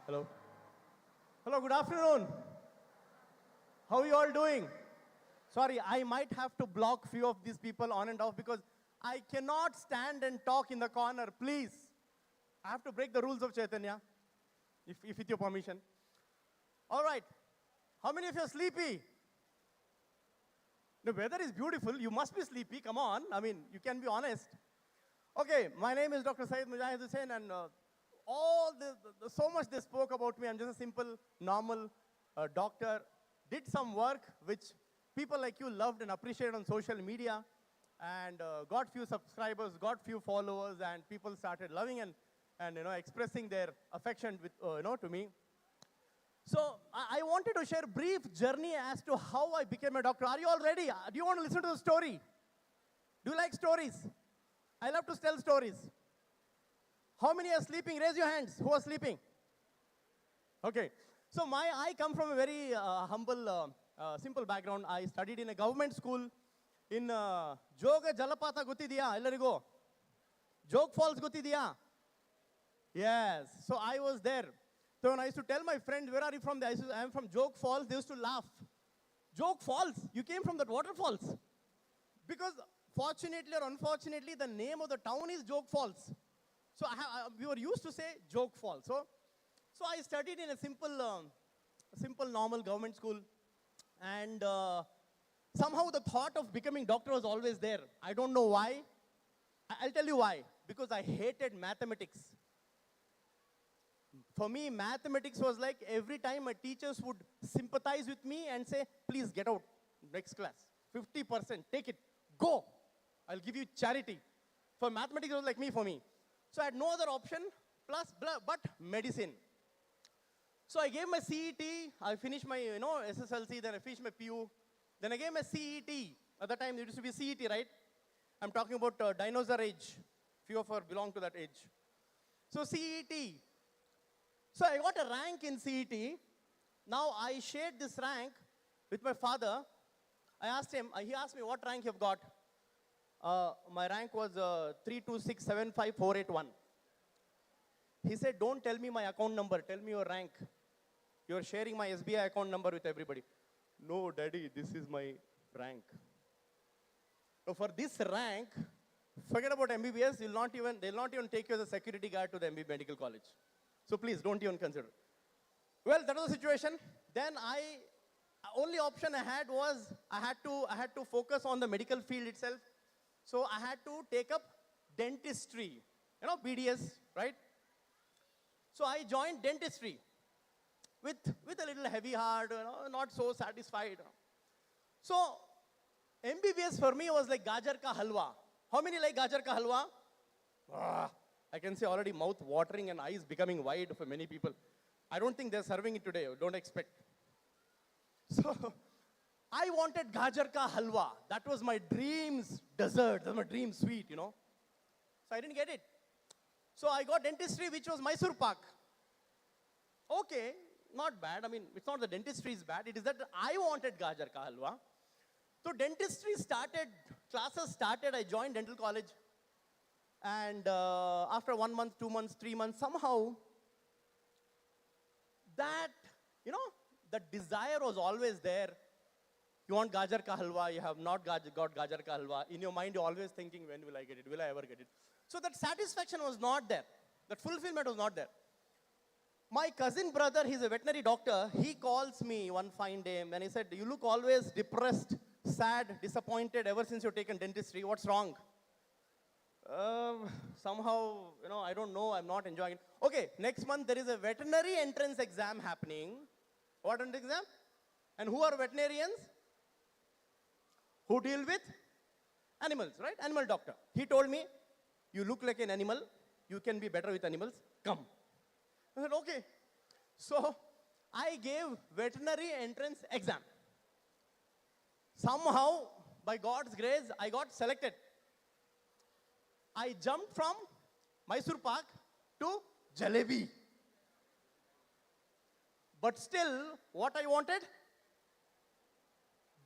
Hello. Hello, good afternoon. How are you all doing? Sorry, I might have to block few of these people on and off because I cannot stand and talk in the corner, please. I have to break the rules of Chaitanya, if with your permission. All right. How many of you are sleepy? The weather is beautiful. You must be sleepy. Come on. I mean, you can be honest. Okay, my name is Dr. Mujahid Husain, and so much they spoke about me. I'm just a simple, normal doctor. Did some work which people like you loved and appreciated on social media, and got few subscribers, got few followers, and people started loving and expressing their affection with to me. So I wanted to share a brief journey as to how I became a doctor. Are you all ready? Do you want to listen to the story? Do you like stories? I love to tell stories. How many are sleeping? Raise your hands. Who are sleeping? Okay. So I come from a very humble, simple background. I studied in a government school in Joga Jalapata Gutidiya, Ellarigo. Joke Falls Gutidiya. Yes. So I was there. So when I used to tell my friends, where are you from? I am from Joke Falls. They used to laugh. Joke Falls? You came from that waterfalls? Because fortunately or unfortunately, the name of the town is Joke Falls. So we were used to say Joke Falls. So I studied in a simple, normal government school. And somehow the thought of becoming doctor was always there. I don't know why. I'll tell you why. Because I hated mathematics. For me, mathematics was like every time my teachers would sympathize with me and say, please get out, next class. 50%, take it, go. I'll give you charity. For mathematics, it was like for me. So I had no other option, but medicine. So I gave my CET, I finished my SSLC, then I finished my PU. Then I gave my CET. At that time, it used to be CET, right? I'm talking about dinosaur age. Few of us belong to that age. So CET. So I got a rank in CET. Now I shared this rank with my father. I asked him, he asked me what rank you've got. My rank was 32675,481. He said, don't tell me my account number, tell me your rank. You're sharing my SBI account number with everybody. No, daddy, this is my rank. So for this rank, forget about MBBS, they'll not even take you as a security guard to the MB Medical College. So please, don't even consider. Well, that was the situation. Then only option I had was, I had to focus on the medical field itself. So I had to take up dentistry, BDS, right? So I joined dentistry with a little heavy heart, not so satisfied. So MBBS for me was like gajar ka halwa. How many like gajar ka halwa? I can see already mouth watering and eyes becoming wide for many people. I don't think they're serving it today, don't expect. So I wanted gajar ka halwa. That was my dream's dessert, that was my dream sweet, So I didn't get it. So I got dentistry, which was Mysore Pak. Okay, not bad. I mean, it's not the dentistry is bad. It is that I wanted gajar ka halwa. So dentistry started, classes started. I joined dental college. And after 1 month, 2 months, 3 months, somehow that, the desire was always there. You want gajar ka halwa, you have not got gajar ka halwa. In your mind, you're always thinking, when will I get it? Will I ever get it? So that satisfaction was not there. That fulfillment was not there. My cousin brother, he's a veterinary doctor. He calls me one fine day and he said, you look always depressed, sad, disappointed ever since you've taken dentistry. What's wrong? Somehow, I don't know, I'm not enjoying it. Okay, next month there is a veterinary entrance exam happening. What entrance exam? And who are veterinarians? Who deal with animals, right? Animal doctor. He told me, you look like an animal, you can be better with animals, come. I said, okay. So I gave veterinary entrance exam. Somehow, by God's grace, I got selected. I jumped from Mysore Pak to Jalebi. But still, what I wanted?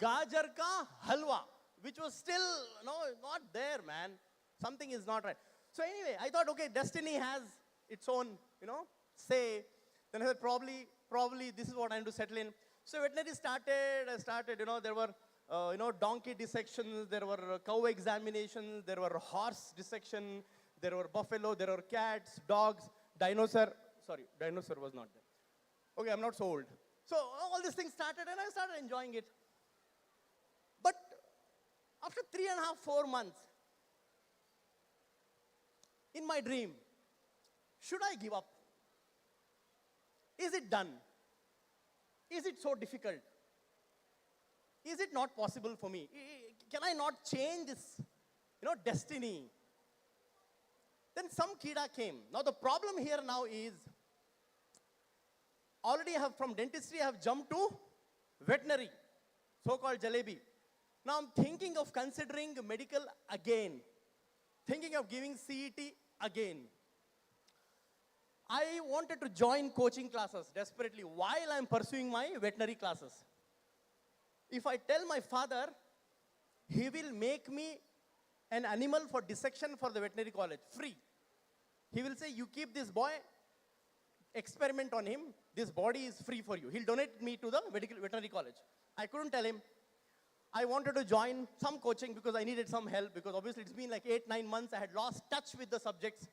Gajar ka halwa, which was still not there, man. Something is not right. So anyway, I thought, okay, destiny has its own, say. Then I said, probably this is what I need to settle in. So veterinary started, there were, donkey dissections, there were cow examinations, there were horse dissection, there were buffalo, there were cats, dogs, dinosaur was not there. Okay, I'm not so old. So all these things started and I started enjoying it. But after 3.5, 4 months, in my dream, should I give up? Is it done? Is it so difficult? Is it not possible for me? Can I not change this, destiny? Then some kida came. Now the problem here now is, already from dentistry I have jumped to veterinary, so-called jalebi. Now I'm thinking of considering medical again, thinking of giving CET again. I wanted to join coaching classes desperately while I'm pursuing my veterinary classes. If I tell my father, he will make me an animal for dissection for the veterinary college, free. He will say, you keep this boy, experiment on him, this body is free for you. He'll donate me to the veterinary college. I couldn't tell him. I wanted to join some coaching because I needed some help, because obviously it's been like 8-9 months, I had lost touch with the subjects.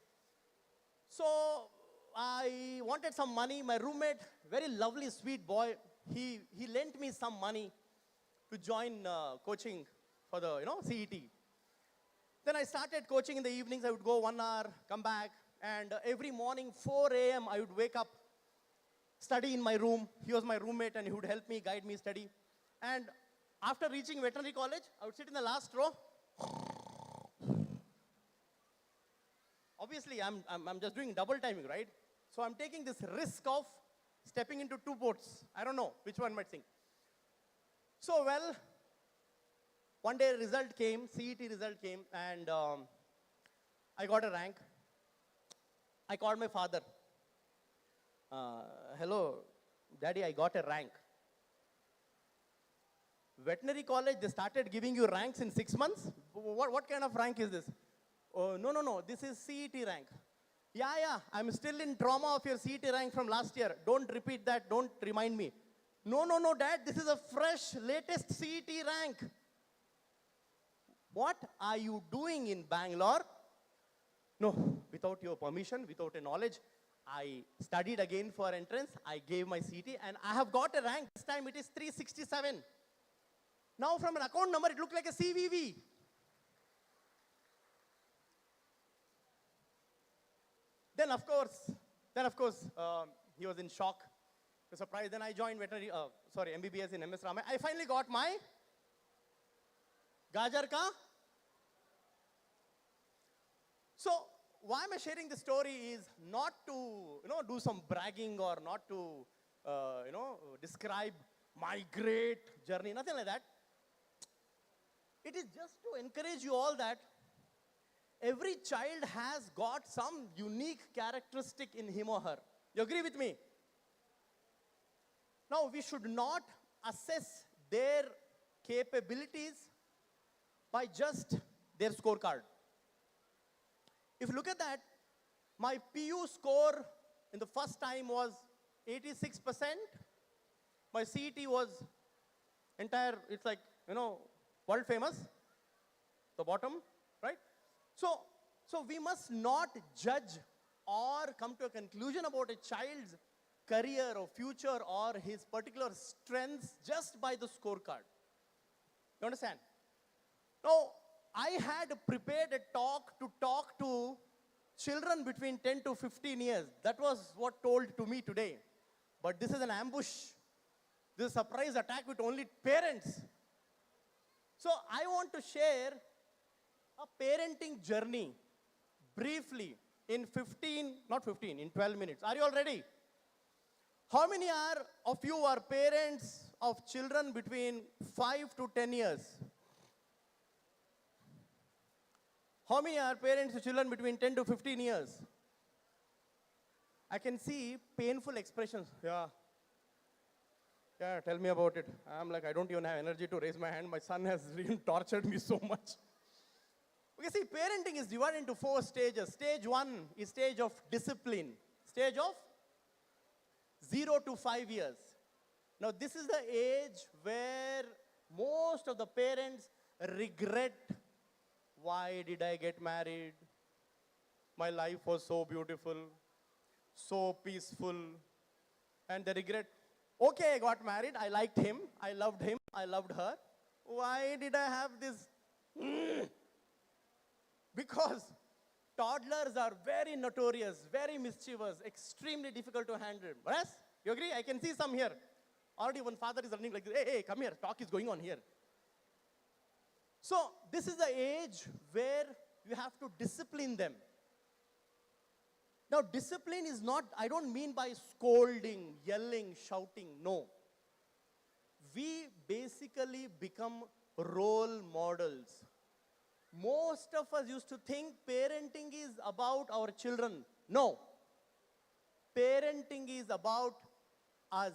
So I wanted some money. My roommate, very lovely, sweet boy, he lent me some money to join coaching for the CET. Then I started coaching in the evenings. I would go 1 hour, come back, and every morning 4 a.m. I would wake up, study in my room. He was my roommate and he would help me, guide me, study. And after reaching veterinary college, I would sit in the last row. Obviously, I'm just doing double timing, right? So I'm taking this risk of stepping into 2 boats. I don't know which one might sink. So, well, one day result came, CET result came, and I got a rank. I called my father. Hello, Daddy, I got a rank. Veterinary college, they started giving you ranks in 6 months? What kind of rank is this? Oh, no, this is CET rank. Yeah, I'm still in trauma of your CET rank from last year. Don't repeat that, don't remind me. No, Dad, this is a fresh, latest CET rank. What are you doing in Bangalore? No, without your permission, without your knowledge, I studied again for entrance. I gave my CET and I have got a rank. This time it is 367. Now from an account number, it looked like a CVV. Then of course, he was in shock. He was surprised. Then I joined MBBS in MS Ramaya. I finally got my Gajar Ka. So why am I sharing this story is not to, do some bragging or not to, describe my great journey, nothing like that. It is just to encourage you all that every child has got some unique characteristic in him or her. You agree with me? Now, we should not assess their capabilities by just their scorecard. If you look at that, my PU score in the first time was 86%. My CET was it's like, world famous, the bottom, right? So we must not judge or come to a conclusion about a child's career or future or his particular strengths just by the scorecard. You understand? Now, I had prepared a talk to children between 10 to 15 years. That was what told to me today. But this is an ambush. This is a surprise attack with only parents. So I want to share a parenting journey briefly in 12 minutes. Are you all ready? How many of you are parents of children between 5 to 10 years? How many are parents of children between 10 to 15 years? I can see painful expressions. Yeah, tell me about it. I'm like, I don't even have energy to raise my hand. My son has really tortured me so much. Okay, see, parenting is divided into 4 stages. Stage 1 is stage of discipline. Stage of 0 to 5 years. Now, this is the age where most of the parents regret, why did I get married? My life was so beautiful, so peaceful. And they regret, okay, I got married, I liked him, I loved her. Why did I have this? Because toddlers are very notorious, very mischievous, extremely difficult to handle. Yes? You agree? I can see some here. Already one father is running like this. Hey, come here, talk is going on here. So this is the age where you have to discipline them. Now, discipline is not, I don't mean by scolding, yelling, shouting, no. We basically become role models. Most of us used to think parenting is about our children. No. Parenting is about us.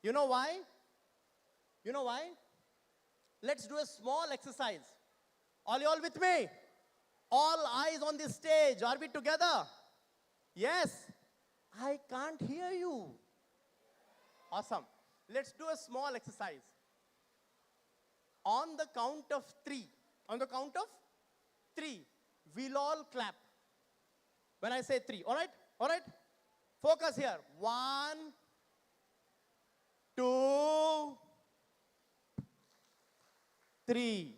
You know why? You know why? Let's do a small exercise. Are you all with me? All eyes on this stage. Are we together? Yes. I can't hear you. Awesome. Let's do a small exercise. On the count of 3. On the count of 3, we'll all clap. When I say 3, all right? All right? Focus here. 1, 2, 3.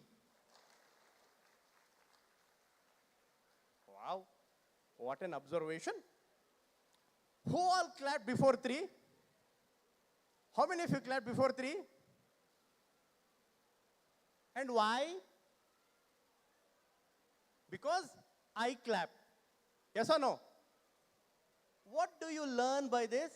Wow. What an observation. Who all clapped before 3? How many of you clapped before 3? And why? Because I clapped. Yes or no? What do you learn by this?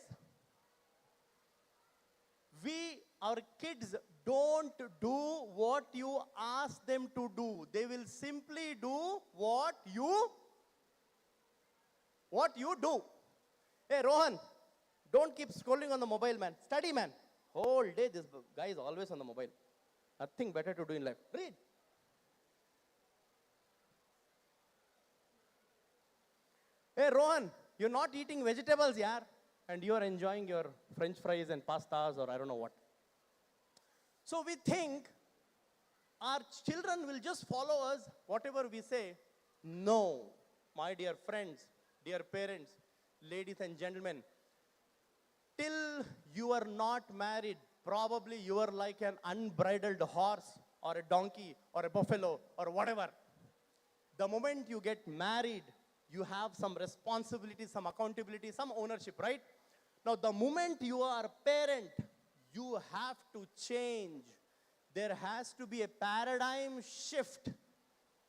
Our kids don't do what you ask them to do. They will simply do what you do. Hey, Rohan, don't keep scrolling on the mobile, man. Study, man. Whole day, this guy is always on the mobile. Nothing better to do in life. Read. Hey, Rohan, you're not eating vegetables, yaar. And you're enjoying your French fries and pastas or I don't know what. So we think our children will just follow us, whatever we say. No, my dear friends, dear parents, ladies and gentlemen, till you are not married, probably you are like an unbridled horse or a donkey or a buffalo or whatever. The moment you get married, you have some responsibility, some accountability, some ownership, right? Now, the moment you are a parent, you have to change. There has to be a paradigm shift.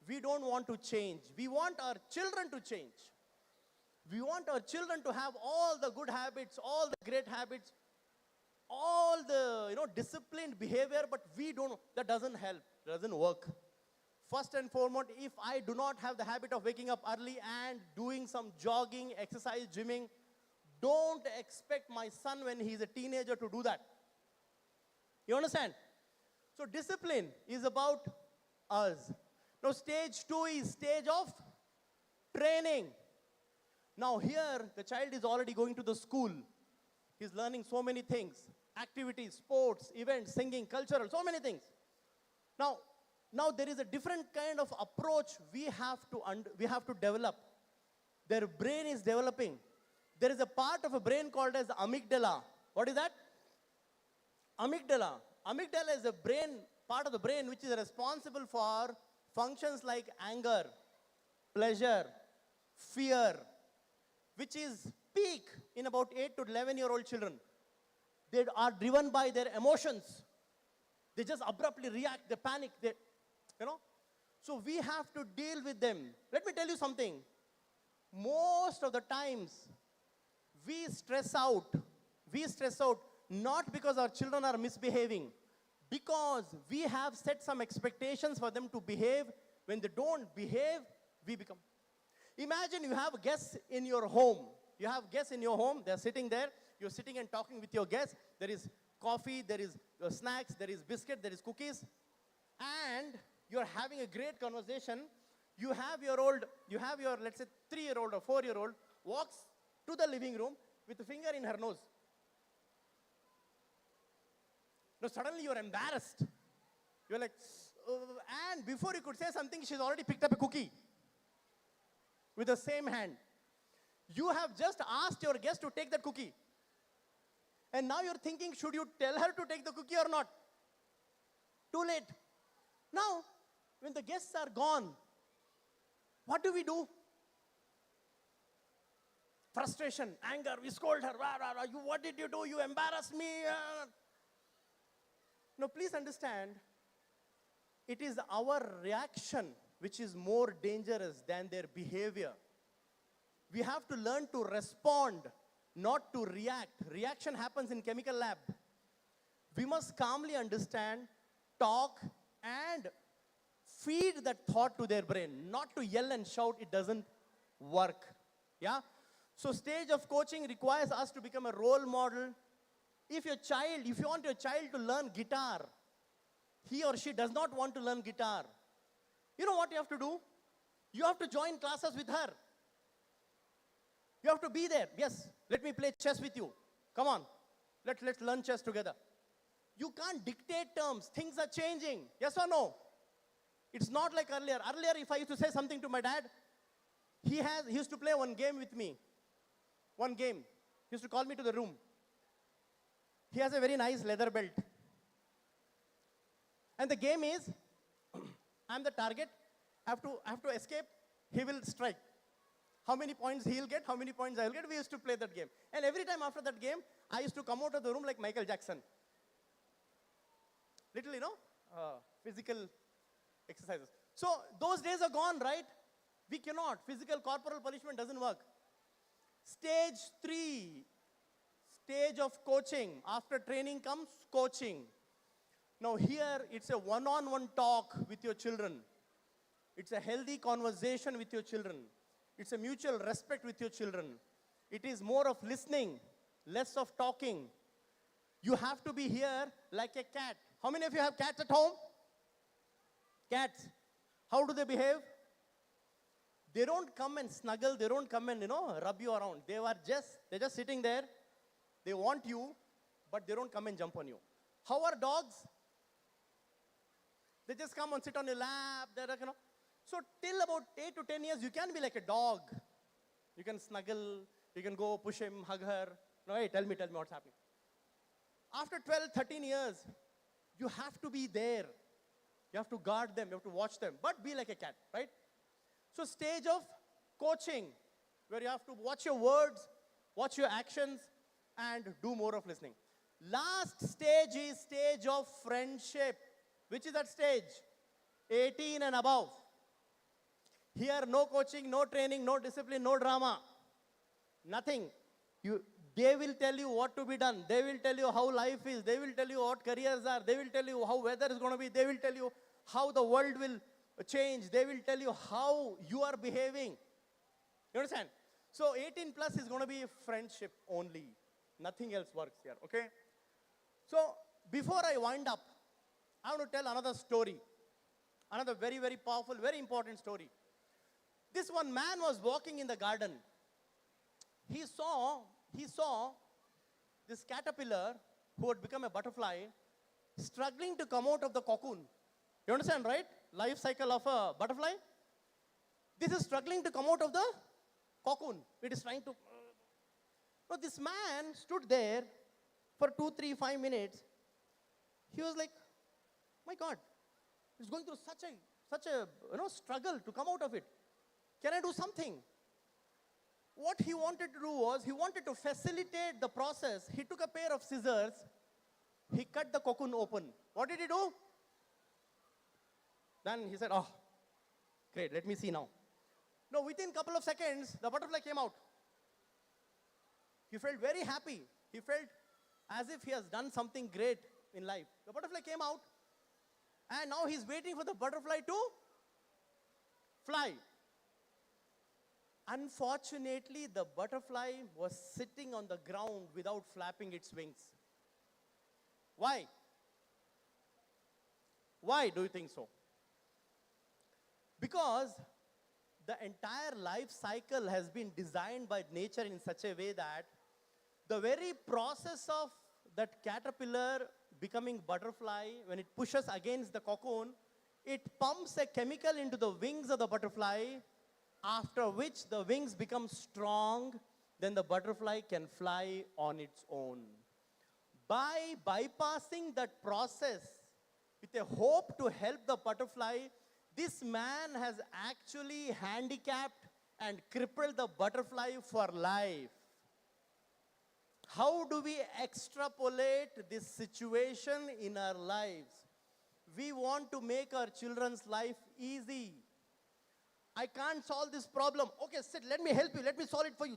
We don't want to change. We want our children to change. We want our children to have all the good habits, all the great habits, all the disciplined behavior, but we don't, that doesn't help, doesn't work. First and foremost, if I do not have the habit of waking up early and doing some jogging, exercise, gymming, don't expect my son when he's a teenager to do that. You understand? So discipline is about us. Now stage 2 is stage of training. Now here, the child is already going to the school. He's learning so many things. Activities, sports, events, singing, cultural, so many things. Now there is a different kind of approach we have to develop. Their brain is developing. There is a part of a brain called as amygdala. What is that? Amygdala. Amygdala is a part of the brain which is responsible for functions like anger, pleasure, fear, which is peak in about 8 to 11-year-old children. They are driven by their emotions. They just abruptly react, they panic, So we have to deal with them. Let me tell you something. Most of the times, we stress out not because our children are misbehaving, because we have set some expectations for them to behave. When they don't behave, we become. Imagine you have guests in your home. You have guests in your home, they're sitting there, you're sitting and talking with your guests. There is coffee, there is snacks, there is biscuit, there is cookies, and you're having a great conversation. You have your, let's say, 3-year-old or 4-year-old walks to the living room with a finger in her nose. No, suddenly you're embarrassed. You're like, and before you could say something, she's already picked up a cookie with the same hand. You have just asked your guest to take that cookie. And now you're thinking, should you tell her to take the cookie or not? Too late. Now, when the guests are gone, what do we do? Frustration, anger, we scold her. Rah, rah, rah. What did you do? You embarrassed me. No, please understand, it is our reaction which is more dangerous than their behavior. We have to learn to respond, not to react. Reaction happens in chemical lab. We must calmly understand, talk, and feed that thought to their brain, not to yell and shout. It doesn't work. Yeah? So stage of coaching requires us to become a role model. If you want your child to learn guitar, he or she does not want to learn guitar, you know what you have to do? You have to join classes with her. You have to be there. Yes, let me play chess with you. Come on, let's learn chess together. You can't dictate terms. Things are changing. Yes or no? It's not like earlier. Earlier, if I used to say something to my dad, he used to play one game with me. One game. He used to call me to the room. He has a very nice leather belt. And the game is, I'm the target. I have to escape. He will strike. How many points he'll get, how many points I'll get. We used to play that game. And every time after that game, I used to come out of the room like Michael Jackson. Little, physical exercises. So those days are gone, right? We cannot. Physical corporal punishment doesn't work. Stage 3, stage of coaching. After training comes coaching. Now here, it's a one-on-one talk with your children. It's a healthy conversation with your children. It's a mutual respect with your children. It is more of listening, less of talking. You have to be here like a cat. How many of you have cats at home? Cats. How do they behave? They don't come and snuggle. They don't come and, rub you around. They're just sitting there. They want you, but they don't come and jump on you. How are dogs? They just come and sit on your lap. So till about 8 to 10 years, you can be like a dog. You can snuggle. You can go push him, hug her. No, hey, tell me what's happening. After 12, 13 years, you have to be there. You have to guard them. You have to watch them. But be like a cat, right? So stage of coaching, where you have to watch your words, watch your actions, and do more of listening. Last stage is stage of friendship. Which is that stage? 18 and above. Here, no coaching, no training, no discipline, no drama. Nothing. They will tell you what to be done. They will tell you how life is. They will tell you what careers are. They will tell you how weather is going to be. They will tell you how the world will change. They will tell you how you are behaving. You understand? So 18 plus is going to be friendship only. Nothing else works here, okay? So before I wind up, I want to tell another story. Another very, very powerful, very important story. This one man was walking in the garden. He saw this caterpillar who had become a butterfly struggling to come out of the cocoon. You understand, right? Life cycle of a butterfly. This is struggling to come out of the cocoon. It is trying to. So this man stood there for 2, 3, 5 minutes. He was like, my God, he's going through such a struggle to come out of it. Can I do something? What he wanted to do was, he wanted to facilitate the process. He took a pair of scissors. He cut the cocoon open. What did he do? Then he said, oh, great, let me see now. No, within a couple of seconds, the butterfly came out. He felt very happy. He felt as if he has done something great in life. The butterfly came out, and now he's waiting for the butterfly to fly. Unfortunately, the butterfly was sitting on the ground without flapping its wings. Why? Why do you think so? Because the entire life cycle has been designed by nature in such a way that the very process of that caterpillar becoming butterfly, when it pushes against the cocoon, it pumps a chemical into the wings of the butterfly, after which the wings become strong, then the butterfly can fly on its own. By bypassing that process with a hope to help the butterfly, this man has actually handicapped and crippled the butterfly for life. How do we extrapolate this situation in our lives? We want to make our children's life easy. I can't solve this problem. Okay, sit, let me help you. Let me solve it for you.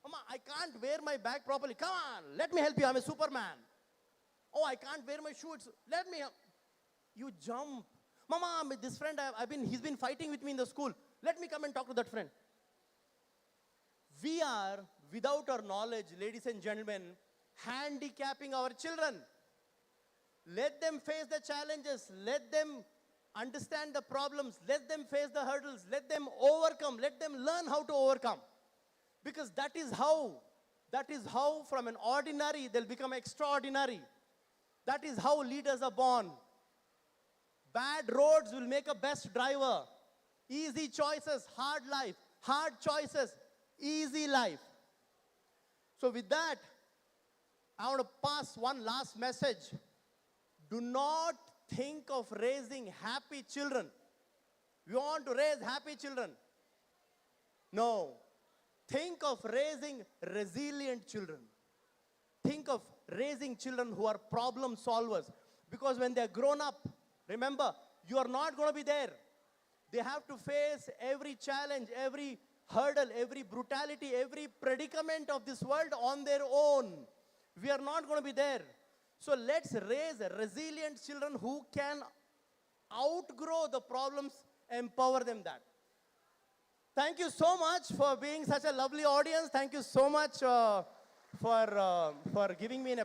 Mama, I can't wear my bag properly. Come on, let me help you. I'm a Superman. Oh, I can't wear my shoes. Let me help. You jump. Mama, this friend, he's been fighting with me in the school. Let me come and talk to that friend. We are, without our knowledge, ladies and gentlemen, handicapping our children. Let them face the challenges. Let them understand the problems. Let them face the hurdles. Let them overcome. Let them learn how to overcome. Because that is how from an ordinary, they'll become extraordinary. That is how leaders are born. Bad roads will make a best driver. Easy choices, hard life. Hard choices, easy life. So with that, I want to pass one last message. Do not think of raising happy children. We want to raise happy children. No. Think of raising resilient children. Think of raising children who are problem solvers. Because when they're grown up, remember, you are not going to be there. They have to face every challenge, every hurdle, every brutality, every predicament of this world on their own. We are not going to be there. So let's raise resilient children who can outgrow the problems, empower them that. Thank you so much for being such a lovely audience. Thank you so much for giving me an